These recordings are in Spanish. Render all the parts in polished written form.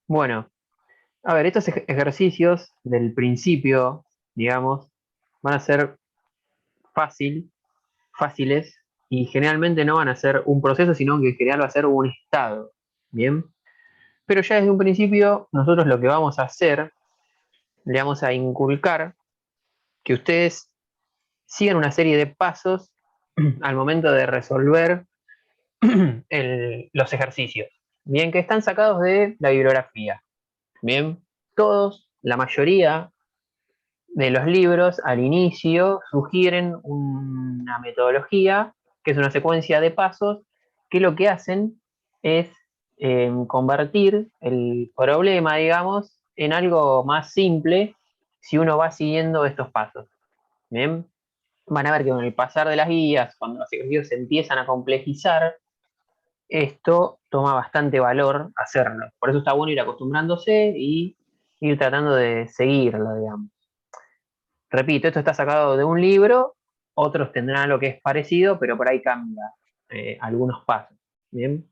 Bueno, a ver, estos ejercicios del principio, digamos, van a ser fáciles y generalmente no van a ser un proceso, sino que en general va a ser un estado. Bien, pero ya desde un principio nosotros lo que vamos a hacer, le vamos a inculcar que ustedes sigan una serie de pasos al momento de resolver los ejercicios. Bien, que están sacados de la bibliografía. Bien, todos, la mayoría de los libros al inicio sugieren una metodología que es una secuencia de pasos que lo que hacen es convertir el problema, digamos, en algo más simple si uno va siguiendo estos pasos. ¿Bien? Van a ver que con el pasar de las guías, cuando los ejercicios se empiezan a complejizar, esto toma bastante valor hacerlo. Por eso está bueno ir acostumbrándose y ir tratando de seguirlo, digamos. Repito, esto está sacado de un libro, otros tendrán algo que es parecido, pero por ahí cambia algunos pasos. ¿Bien?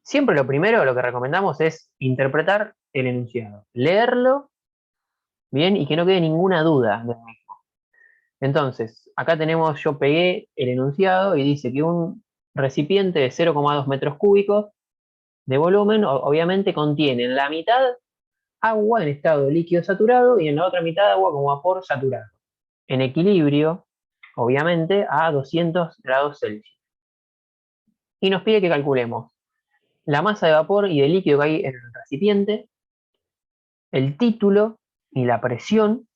Siempre lo primero, lo que recomendamos es interpretar el enunciado, leerlo bien y que no quede ninguna duda del mismo. Entonces, acá tenemos, yo pegué el enunciado y dice que un recipiente de 0,2 metros cúbicos de volumen obviamente contiene en la mitad agua en estado líquido saturado y en la otra mitad agua como vapor saturado, en equilibrio, obviamente, a 200 grados Celsius. Y nos pide que calculemos la masa de vapor y de líquido que hay en el recipiente, el título y la presión,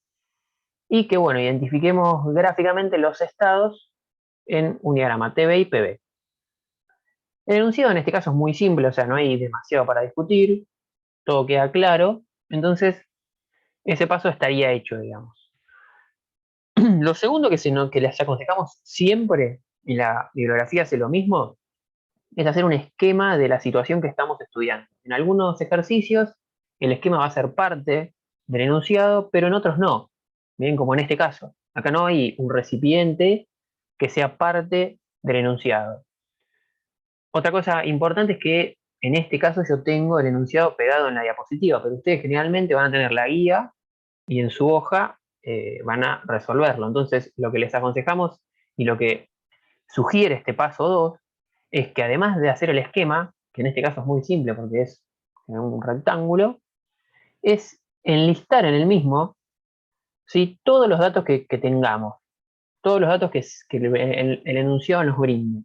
y que, bueno, identifiquemos gráficamente los estados en un diagrama TB y PB. El enunciado en este caso es muy simple, o sea, no hay demasiado para discutir, todo queda claro, entonces ese paso estaría hecho, digamos. Lo segundo que les aconsejamos siempre, y la bibliografía hace lo mismo, es hacer un esquema de la situación que estamos estudiando. En algunos ejercicios el esquema va a ser parte del enunciado, pero en otros no. Bien, como en este caso. Acá no hay un recipiente que sea parte del enunciado. Otra cosa importante es que en este caso yo tengo el enunciado pegado en la diapositiva, pero ustedes generalmente van a tener la guía y en su hoja van a resolverlo. Entonces, lo que les aconsejamos y lo que sugiere este paso 2 es que además de hacer el esquema, que en este caso es muy simple porque es un rectángulo, es enlistar en el mismo, ¿sí?, todos los datos que tengamos, todos los datos que el enunciado nos brinde,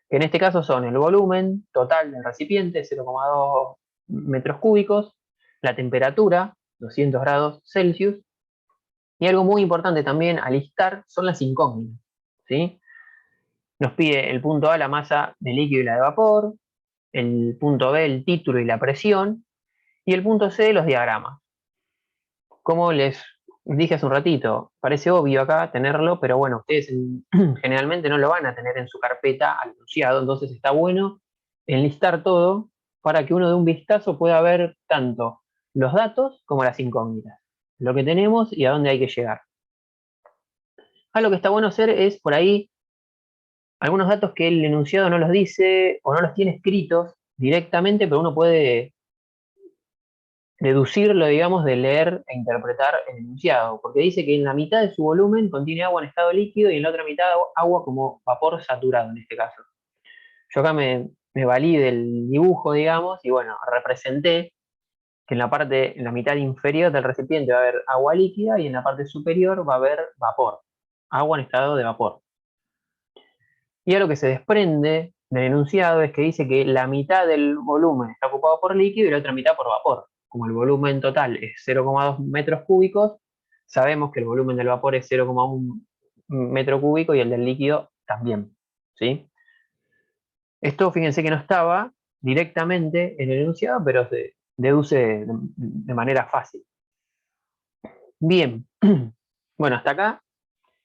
que en este caso son el volumen total del recipiente, 0,2 metros cúbicos, la temperatura, 200 grados Celsius, y algo muy importante también a listar son las incógnitas, ¿sí? Nos pide el punto A, la masa de líquido y la de vapor, el punto B, el título y la presión, y el punto C, los diagramas. Como les dije hace un ratito, parece obvio acá tenerlo, pero bueno, ustedes generalmente no lo van a tener en su carpeta al enunciado, entonces está bueno enlistar todo para que uno de un vistazo pueda ver tanto los datos como las incógnitas, lo que tenemos y a dónde hay que llegar. Lo que está bueno hacer es por ahí algunos datos que el enunciado no los dice o no los tiene escritos directamente, pero uno puede deducirlo, digamos, de leer e interpretar el enunciado, porque dice que en la mitad de su volumen contiene agua en estado líquido y en la otra mitad agua como vapor saturado en este caso. Yo acá me valí del dibujo, digamos, y bueno, representé que en la mitad inferior del recipiente va a haber agua líquida y en la parte superior va a haber vapor, agua en estado de vapor. Y algo que se desprende del enunciado es que dice que la mitad del volumen está ocupado por líquido y la otra mitad por vapor. Como el volumen total es 0,2 metros cúbicos, sabemos que el volumen del vapor es 0,1 metro cúbico y el del líquido también. ¿Sí? Esto, fíjense que no estaba directamente en el enunciado, pero se deduce de manera fácil. Bien, bueno, hasta acá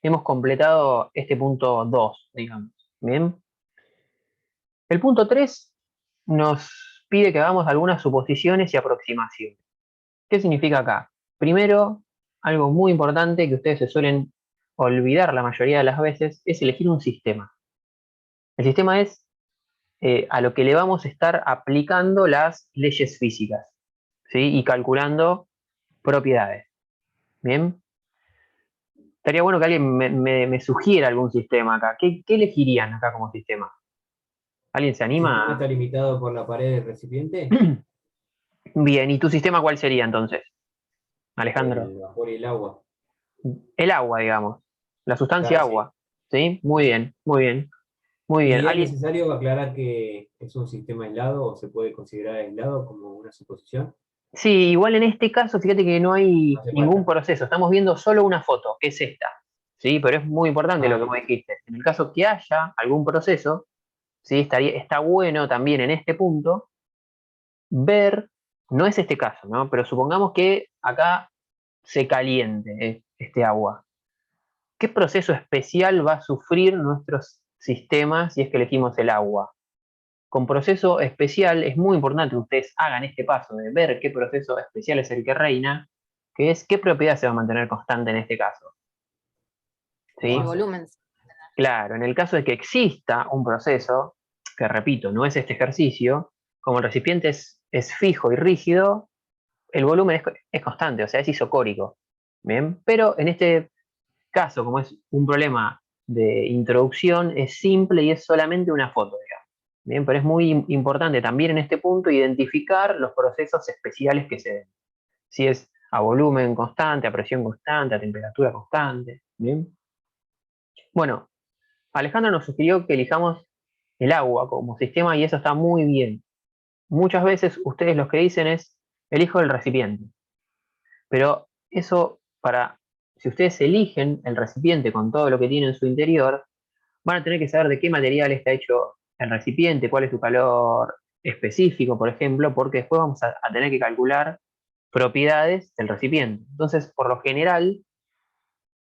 hemos completado este punto 2, digamos. Bien. El punto 3 nos pide que hagamos algunas suposiciones y aproximaciones. ¿Qué significa acá? Primero, algo muy importante que ustedes se suelen olvidar la mayoría de las veces es elegir un sistema. El sistema es a lo que le vamos a estar aplicando las leyes físicas. ¿sí? Y calculando propiedades. ¿Bien? Estaría bueno que alguien me sugiera algún sistema acá. ¿Qué elegirían acá como sistema? ¿Alguien se ¿El sistema anima? está limitado por la pared del recipiente? Bien, ¿y tu sistema cuál sería entonces, Alejandro? El vapor y el agua. El agua, digamos. La sustancia Claro, sí. agua. ¿Sí? Muy bien, muy bien, muy bien. ¿Y es ¿Alguien? necesario aclarar que es un sistema aislado o se puede considerar aislado como una suposición? Sí, igual en este caso, fíjate que no No hay hace ningún falta. proceso. Estamos viendo solo una foto, que es esta. ¿Sí? Pero es muy importante lo Ah, que vos listo. dijiste. En el caso que haya algún proceso, ¿sí? Está bueno también en este punto ver, no es este caso, ¿no? Pero supongamos que acá se caliente este agua. ¿Qué proceso especial va a sufrir nuestro sistema si es que elegimos el agua? Con proceso especial es muy importante que ustedes hagan este paso de ver qué proceso especial es el que reina, que es qué propiedad se va a mantener constante en este caso. La El ¿Sí? masa. volumen. Claro, en el caso de que exista un proceso, que repito, no es este ejercicio, como el recipiente es fijo y rígido, el volumen es constante, o sea, es isocórico. ¿Bien? Pero en este caso, como es un problema de introducción, es simple y es solamente una foto, digamos. Bien, pero es muy importante también en este punto identificar los procesos especiales que se den. Si es a volumen constante, a presión constante, a temperatura constante. Bien. Bueno, Alejandro nos sugirió que elijamos el agua como sistema y eso está muy bien. Muchas veces ustedes lo que dicen es, elijo el recipiente. Pero eso si ustedes eligen el recipiente con todo lo que tiene en su interior, van a tener que saber de qué material está hecho el recipiente, cuál es su calor específico, por ejemplo, porque después vamos a tener que calcular propiedades del recipiente. Entonces, por lo general,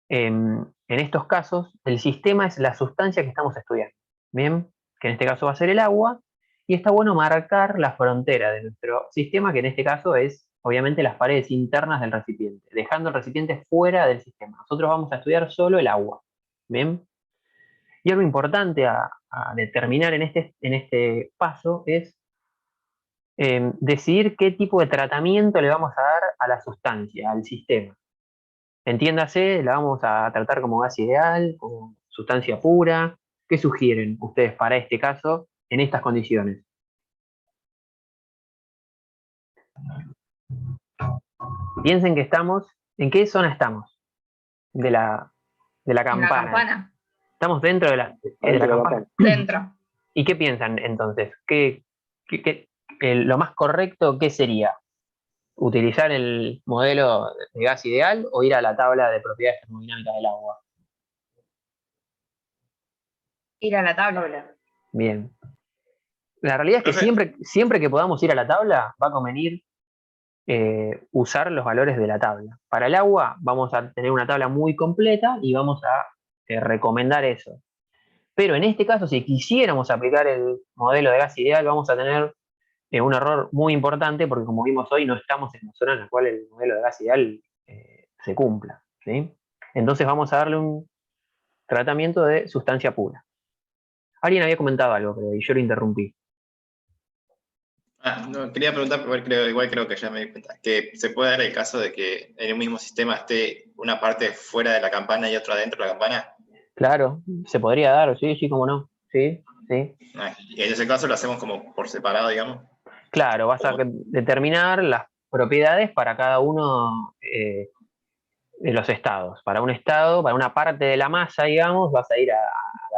en estos casos, el sistema es la sustancia que estamos estudiando, ¿bien? Que en este caso va a ser el agua, y está bueno marcar la frontera de nuestro sistema, que en este caso es, obviamente, las paredes internas del recipiente, dejando el recipiente fuera del sistema. Nosotros vamos a estudiar solo el agua, ¿bien? Y algo importante a determinar en este paso es decidir qué tipo de tratamiento le vamos a dar a la sustancia, al sistema. Entiéndase, la vamos a tratar como gas ideal, como sustancia pura. ¿Qué sugieren ustedes para este caso en estas condiciones? Piensen que estamos, ¿en qué zona estamos de la En la campana? campana. Estamos dentro de la campana. Dentro. ¿Y qué piensan entonces? ¿Lo más correcto qué sería? ¿Utilizar el modelo de gas ideal o ir a la tabla de propiedades termodinámicas del agua? Ir a la tabla. Bien. La realidad es que Profe, siempre que podamos ir a la tabla, va a convenir usar los valores de la tabla. Para el agua vamos a tener una tabla muy completa y vamos a recomendar eso. Pero en este caso, si quisiéramos aplicar el modelo de gas ideal, vamos a tener un error muy importante porque como vimos hoy, no estamos en la zona en la cual el modelo de gas ideal se cumpla. ¿Sí? Entonces vamos a darle un tratamiento de sustancia pura. Alguien había comentado algo, pero yo lo interrumpí. no, quería preguntar, porque igual creo que ya me di cuenta, que se puede dar el caso de que en un mismo sistema esté una parte fuera de la campana y otra dentro de la campana. Claro, se podría dar, sí, sí, cómo no. Sí, sí. Y en ese caso lo hacemos como por separado, digamos. Claro, vas a O- determinar las propiedades para cada uno de los estados. Para un estado, para una parte de la masa, digamos, vas a ir a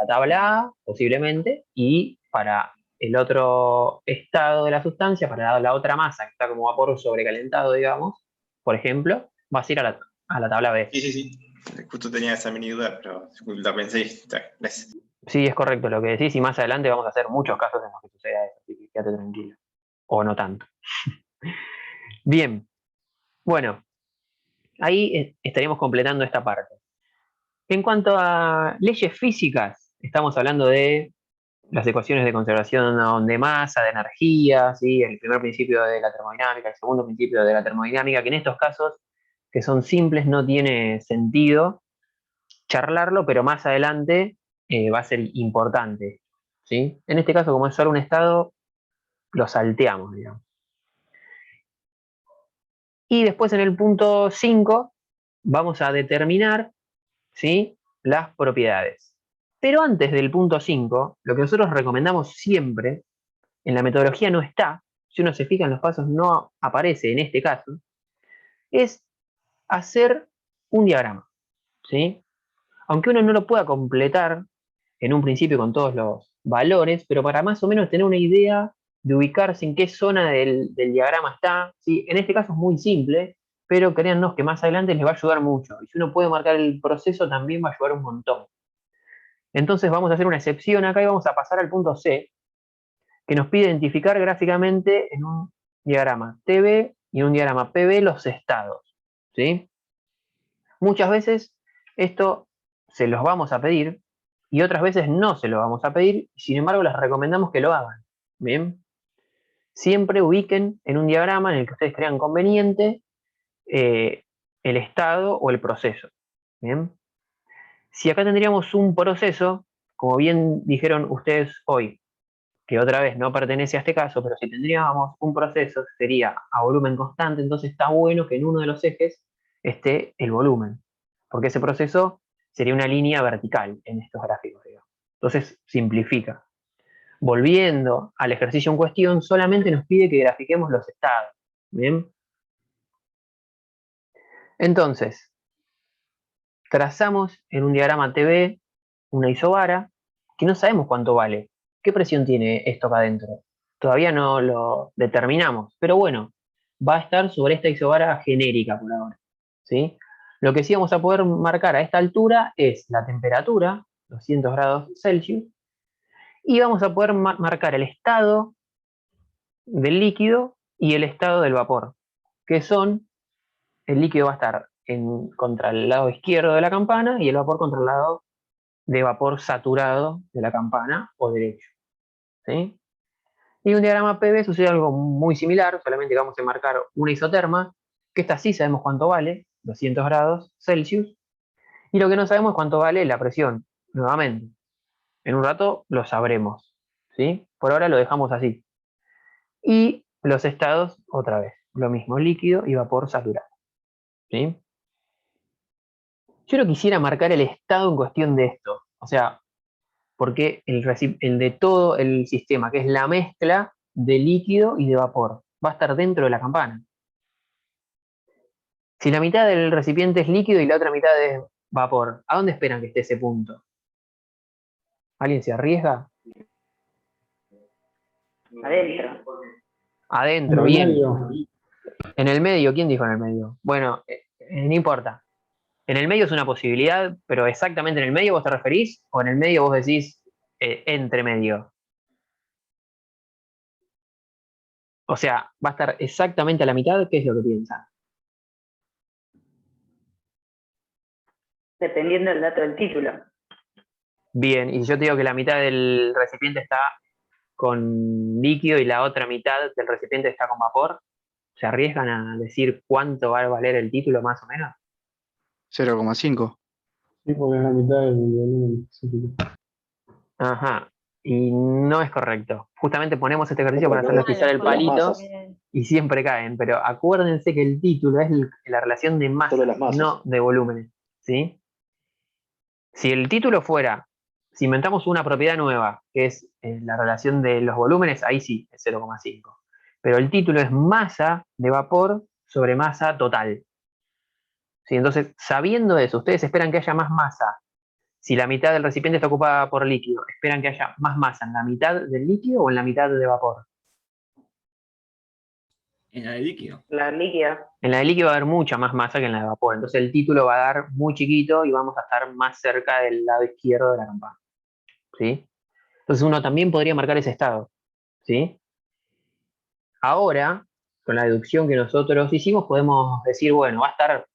la tabla A, posiblemente, y para el otro estado de la sustancia, para la otra masa que está como vapor sobrecalentado, digamos, por ejemplo, vas a ir a la tabla B. sí, sí, sí. Justo tenía esa mini duda, pero la pensé y gracias. Sí, es correcto lo que decís, y más adelante vamos a hacer muchos casos en los que suceda eso, así que quédate tranquilo. O no tanto. Bien, bueno, ahí estaríamos completando esta parte. En cuanto a leyes físicas, estamos hablando de las ecuaciones de conservación de masa, de energía, ¿sí? El primer principio de la termodinámica, el segundo principio de la termodinámica, que en estos casos, que son simples, no tiene sentido charlarlo, pero más adelante va a ser importante. ¿Sí? En este caso, como es solo un estado, lo salteamos, digamos. Y después en el punto 5 vamos a determinar, ¿sí?, las propiedades. Pero antes del punto 5, lo que nosotros recomendamos siempre, en la metodología no está, si uno se fija en los pasos no aparece en este caso, es hacer un diagrama, ¿sí? Aunque uno no lo pueda completar en un principio con todos los valores, pero para más o menos tener una idea de ubicarse en qué zona del diagrama está, ¿sí? En este caso es muy simple, pero créannos que más adelante les va a ayudar mucho. Y si uno puede marcar el proceso, también va a ayudar un montón. Entonces vamos a hacer una excepción acá y vamos a pasar al punto C, que nos pide identificar gráficamente en un diagrama TB y en un diagrama PB los estados, ¿sí? Muchas veces esto se los vamos a pedir y otras veces no se lo vamos a pedir, sin embargo les recomendamos que lo hagan. Bien, siempre ubiquen en un diagrama en el que ustedes crean conveniente el estado o el proceso. Bien, si acá tendríamos un proceso, como bien dijeron ustedes hoy, que otra vez no pertenece a este caso, pero si tendríamos un proceso sería a volumen constante, entonces está bueno que en uno de los ejes esté el volumen, porque ese proceso sería una línea vertical en estos gráficos, digamos. Entonces simplifica. Volviendo al ejercicio en cuestión, solamente nos pide que grafiquemos los estados. ¿Bien? Entonces, trazamos en un diagrama TV una isobara que no sabemos cuánto vale. ¿Qué presión tiene esto acá adentro? Todavía no lo determinamos, pero bueno, va a estar sobre esta isobara genérica por ahora, ¿sí? Lo que sí vamos a poder marcar a esta altura es la temperatura, 200 grados Celsius, y vamos a poder marcar el estado del líquido y el estado del vapor, que son, el líquido va a estar contra el lado izquierdo de la campana y el vapor contra el lado de vapor saturado de la campana o derecho, ¿sí? Y un diagrama PV sucede algo muy similar, solamente que vamos a marcar una isoterma, que esta sí sabemos cuánto vale, 200 grados Celsius, y lo que no sabemos es cuánto vale la presión, nuevamente. En un rato lo sabremos, ¿sí? Por ahora lo dejamos así. Y los estados, otra vez, lo mismo, líquido y vapor saturado, ¿sí? Yo no quisiera marcar el estado en cuestión de esto, o sea, porque el de todo el sistema, que es la mezcla de líquido y de vapor, va a estar dentro de la campana. Si la mitad del recipiente es líquido y la otra mitad es vapor, ¿a dónde esperan que esté ese punto? ¿Alguien se arriesga? Adentro. Adentro, En el bien. medio. En el medio, ¿quién dijo en el medio? Bueno, no importa. En el medio es una posibilidad, pero exactamente en el medio vos te referís, o en el medio vos decís entre medio. O sea, va a estar exactamente a la mitad, ¿qué es lo que piensan? Dependiendo del dato del título. Bien, y yo te digo que la mitad del recipiente está con líquido y la otra mitad del recipiente está con vapor, ¿se arriesgan a decir cuánto va a valer el título más o menos? 0,5. Sí, porque es la mitad del volumen. Ajá, y no es correcto. Justamente ponemos este ejercicio para porque hacerles no, pisar el son las palito masas. y siempre caen, pero acuérdense que el título es la relación de masas, Solo las masas. no de volúmenes, ¿sí? Si el título fuera, si inventamos una propiedad nueva, que es la relación de los volúmenes, ahí sí, es 0,5. Pero el título es masa de vapor sobre masa total. ¿Sí? Entonces, sabiendo eso, ustedes esperan que haya más masa. Si la mitad del recipiente está ocupada por líquido, ¿esperan que haya más masa en la mitad del líquido o en la mitad de vapor? En el líquido. La líquida. En la de líquido va a haber mucha más masa que en la de vapor. Entonces el título va a dar muy chiquito y vamos a estar más cerca del lado izquierdo de la campana, ¿sí? Entonces uno también podría marcar ese estado, ¿sí? Ahora, con la deducción que nosotros hicimos, podemos decir, bueno, va a estar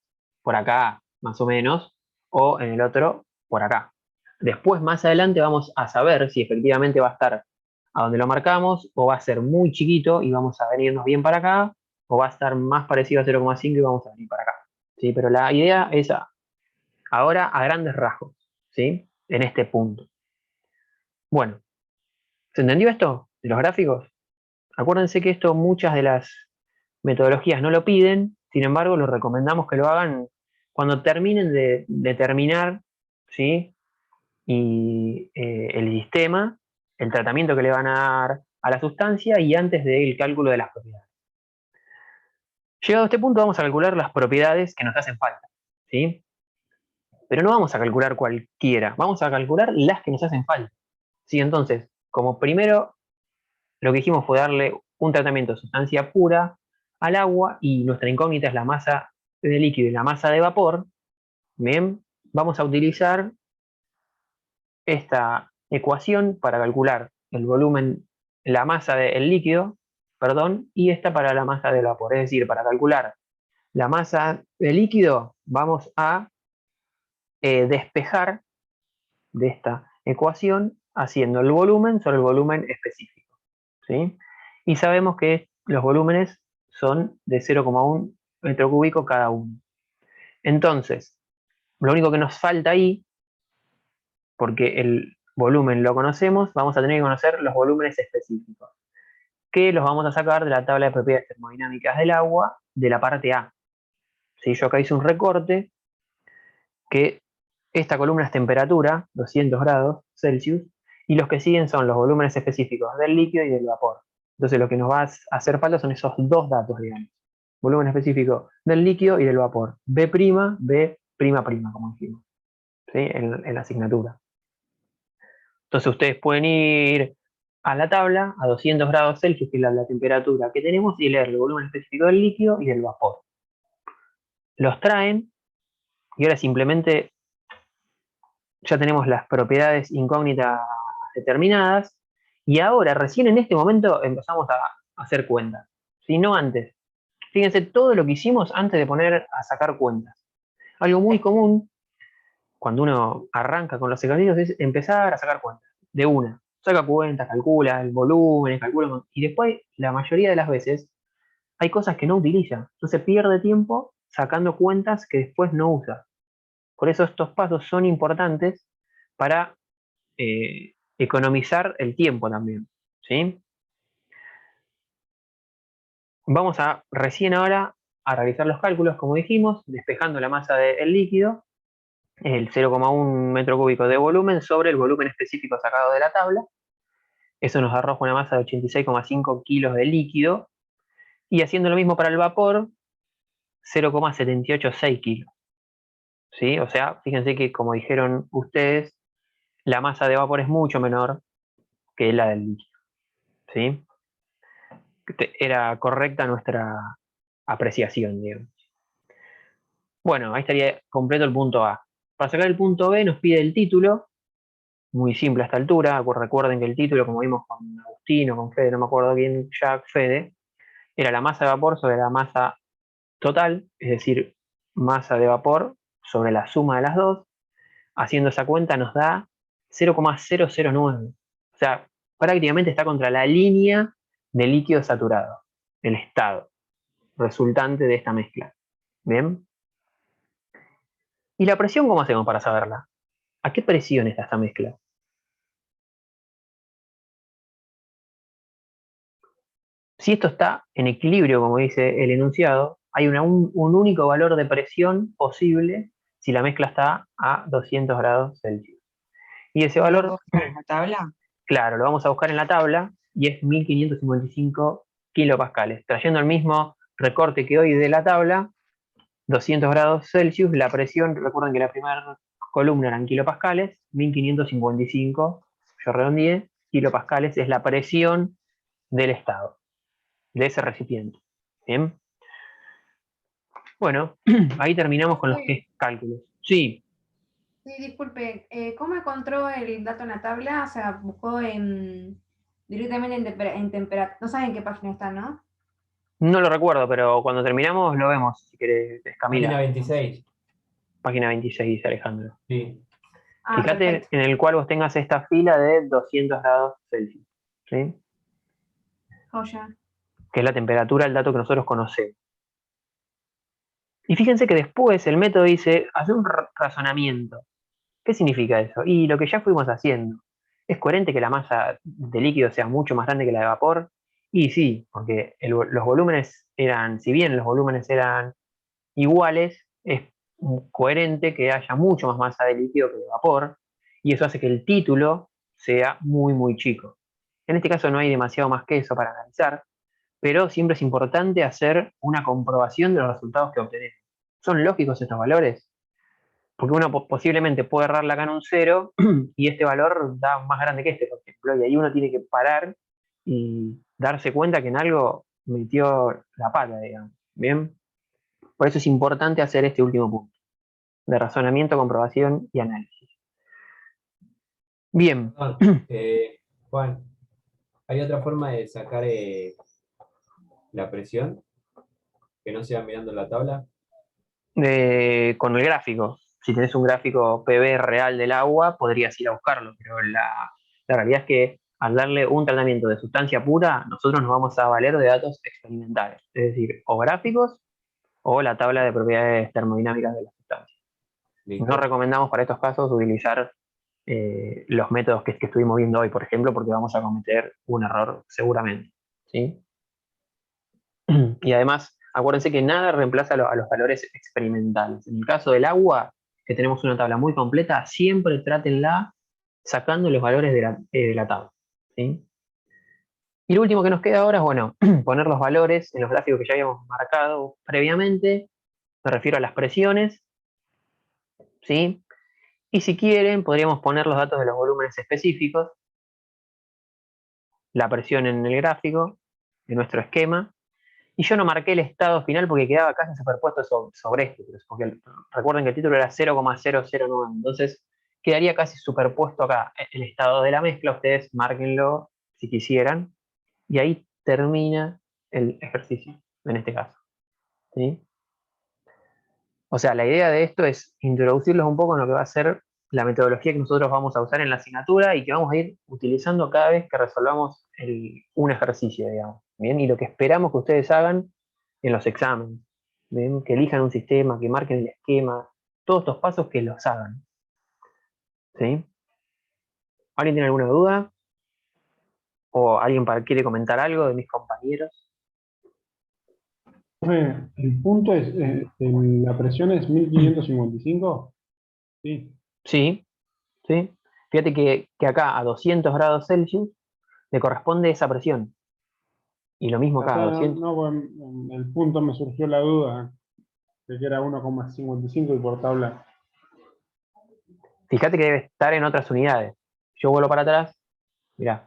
por acá, más o menos, o en el otro, por acá. Después, más adelante, vamos a saber si efectivamente va a estar a donde lo marcamos, o va a ser muy chiquito y vamos a venirnos bien para acá, o va a estar más parecido a 0,5 y vamos a venir para acá, ¿sí? Pero la idea es ahora a grandes rasgos, ¿sí? En este punto. Bueno, ¿se entendió esto de los gráficos? Acuérdense que esto muchas de las metodologías no lo piden, Sin embargo, les recomendamos que lo hagan cuando terminen de determinar, ¿sí? Y el sistema, el tratamiento que le van a dar a la sustancia y antes del cálculo de las propiedades. Llegado a este punto vamos a calcular las propiedades que nos hacen falta, ¿sí? Pero no vamos a calcular cualquiera, vamos a calcular las que nos hacen falta. ¿Sí? Entonces, como primero lo que dijimos fue darle un tratamiento de sustancia pura al agua y nuestra incógnita es la masa de líquido y la masa de vapor, bien, vamos a utilizar esta ecuación para calcular el volumen, la masa del líquido, perdón, y esta para la masa del vapor. Es decir, para calcular la masa del líquido vamos a despejar de esta ecuación haciendo el volumen sobre el volumen específico, ¿sí? Y sabemos que los volúmenes son de 0,1 metro cúbico cada uno. Entonces, lo único que nos falta ahí, porque el volumen lo conocemos, vamos a tener que conocer los volúmenes específicos, que los vamos a sacar de la tabla de propiedades termodinámicas del agua de la parte A. ¿Sí? Yo acá hice un recorte que esta columna es temperatura, 200 grados Celsius, y los que siguen son los volúmenes específicos del líquido y del vapor. Entonces lo que nos va a hacer falta son esos dos datos, digamos. Volumen específico del líquido y del vapor. B', B', como dijimos, ¿sí? En la asignatura. Entonces ustedes pueden ir a la tabla, a 200 grados Celsius, que es la temperatura que tenemos, y leer el volumen específico del líquido y del vapor. Los traen, y ahora simplemente ya tenemos las propiedades incógnitas determinadas, y ahora, recién en este momento, empezamos a hacer cuentas, ¿sí? No antes. Fíjense todo lo que hicimos antes de poner a sacar cuentas. Algo muy común cuando uno arranca con los ejercicios es empezar a sacar cuentas, de una. Saca cuentas, calcula el volumen, calcula, y después, la mayoría de las veces, hay cosas que no utiliza. Entonces pierde tiempo sacando cuentas que después no usa. Por eso estos pasos son importantes para economizar el tiempo también, ¿sí? Vamos a recién ahora a realizar los cálculos, como dijimos, despejando la masa del líquido, el 0,1 metro cúbico de volumen sobre el volumen específico sacado de la tabla. Eso nos arroja una masa de 86,5 kilos de líquido. Y haciendo lo mismo para el vapor, 0,786 kilos. ¿Sí? O sea, fíjense que como dijeron ustedes, la masa de vapor es mucho menor que la del líquido. ¿Sí? Era correcta nuestra apreciación, digamos. Bueno, ahí estaría completo el punto A. Para sacar el punto B nos pide el título, muy simple a esta altura. Recuerden que el título, como vimos con Agustín o con Fede, no me acuerdo bien, Jack, Fede, era la masa de vapor sobre la masa total, es decir, masa de vapor sobre la suma de las dos. Haciendo esa cuenta nos da 0,009. O sea, prácticamente está contra la línea de líquido saturado, el estado resultante de esta mezcla. ¿Bien? ¿Y la presión cómo hacemos para saberla? ¿A qué presión está esta mezcla? Si esto está en equilibrio, como dice el enunciado, hay un único valor de presión posible si la mezcla está a 200 grados Celsius. Y ese valor, ¿En la tabla? claro, lo vamos a buscar en la tabla y es 1555 kilopascales. Trayendo el mismo recorte que hoy de la tabla, 200 grados Celsius, la presión, recuerden que la primera columna eran kilopascales, 1555, yo redondeé, kilopascales es la presión del estado, de ese recipiente. Bien. Bueno, ahí terminamos con los cálculos. Sí, Sí, disculpe, ¿cómo encontró el dato en la tabla? O sea, buscó directamente en temperatura. No saben en qué página está, ¿no? no lo recuerdo, pero cuando terminamos lo vemos, si querés, Camila. Página 26. Página 26, Alejandro. Sí. Ah, Fíjate perfecto. en el cual vos tengas esta fila de 200 grados Celsius, ¿sí? Joya. Que es la temperatura, el dato que nosotros conocemos. Y fíjense que después el método dice, hacer un razonamiento. ¿Qué significa eso? Y lo que ya fuimos haciendo. ¿Es coherente que la masa de líquido sea mucho más grande que la de vapor? Y sí, porque los volúmenes eran, si bien los volúmenes eran iguales, es coherente que haya mucho más masa de líquido que de vapor, y eso hace que el título sea muy, muy chico. En este caso no hay demasiado más que eso para analizar, pero siempre es importante hacer una comprobación de los resultados que obtenemos. ¿Son lógicos estos valores? Porque uno posiblemente puede errarla acá en un 0 y este valor da más grande que este, por ejemplo, y ahí uno tiene que parar y darse cuenta que en algo metió la pata, digamos. ¿Bien? Por eso es importante hacer este último punto, de razonamiento, comprobación y análisis. Bien. Perdón, Juan, ¿hay otra forma de sacar la presión que no sea mirando la tabla? Con el gráfico. Si tenés un gráfico PV real del agua, podrías ir a buscarlo, pero la realidad es que al darle un tratamiento de sustancia pura, nosotros nos vamos a valer de datos experimentales, es decir, o gráficos o la tabla de propiedades termodinámicas de la sustancia. Listo. No recomendamos para estos casos utilizar los métodos que estuvimos viendo hoy, por ejemplo, porque vamos a cometer un error seguramente. ¿Sí? Y además, acuérdense que nada reemplaza a los valores experimentales. En el caso del agua, que tenemos una tabla muy completa, siempre trátenla sacando los valores de la tabla. ¿Sí? Y lo último que nos queda ahora es, bueno, poner los valores en los gráficos que ya habíamos marcado previamente. Me refiero a las presiones. ¿Sí? Y si quieren, podríamos poner los datos de los volúmenes específicos, la presión en el gráfico, en nuestro esquema. Y yo no marqué el estado final porque quedaba casi superpuesto sobre este, porque recuerden que el título era 0,009, entonces quedaría casi superpuesto acá el estado de la mezcla. Ustedes márquenlo si quisieran, y ahí termina el ejercicio, en este caso. ¿Sí? O sea, la idea de esto es introducirlos un poco en lo que va a ser la metodología que nosotros vamos a usar en la asignatura y que vamos a ir utilizando cada vez que resolvamos un ejercicio, digamos. ¿Bien? Y lo que esperamos que ustedes hagan en los exámenes. ¿Bien? Que elijan un sistema, que marquen el esquema, todos estos pasos que los hagan. ¿Sí? ¿Alguien tiene alguna duda? ¿O alguien quiere comentar algo de mis compañeros? El punto es, la presión es 1555. Sí. Sí, sí. Fíjate que acá a 200 grados Celsius le corresponde esa presión. Y lo mismo acá, Acá 200. no, en el punto me surgió la duda de que era 1,55 y por tabla. Fíjate que debe estar en otras unidades. Yo vuelvo para atrás. Mirá,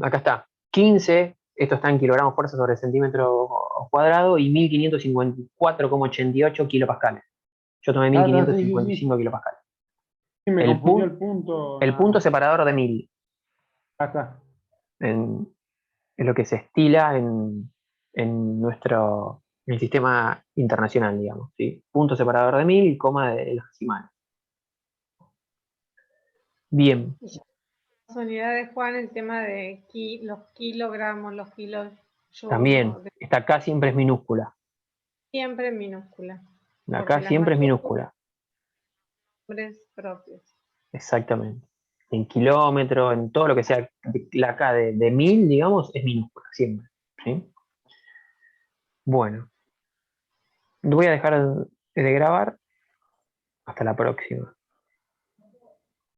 acá está. 15, esto está en kilogramos fuerza sobre centímetro cuadrado, y 1554,88 kilopascales. Yo tomé Sí, sí, sí. 1555 kilopascales. Sí, me El, confundió pun- el punto. el punto separador de 1000 Acá. es lo que se estila en en el sistema internacional, digamos. ¿Sí? Punto separador de 1000 y coma de los decimales. Bien. Las unidades, Juan, el tema de los kilogramos, los kilos, También, esta acá siempre es minúscula. siempre en minúscula. Acá siempre es minúscula. Nombres propios. Exactamente. En kilómetro, en todo lo que sea la acá de 1000, digamos, es minúscula, siempre. ¿Sí? Bueno, voy a dejar de grabar. Hasta la próxima.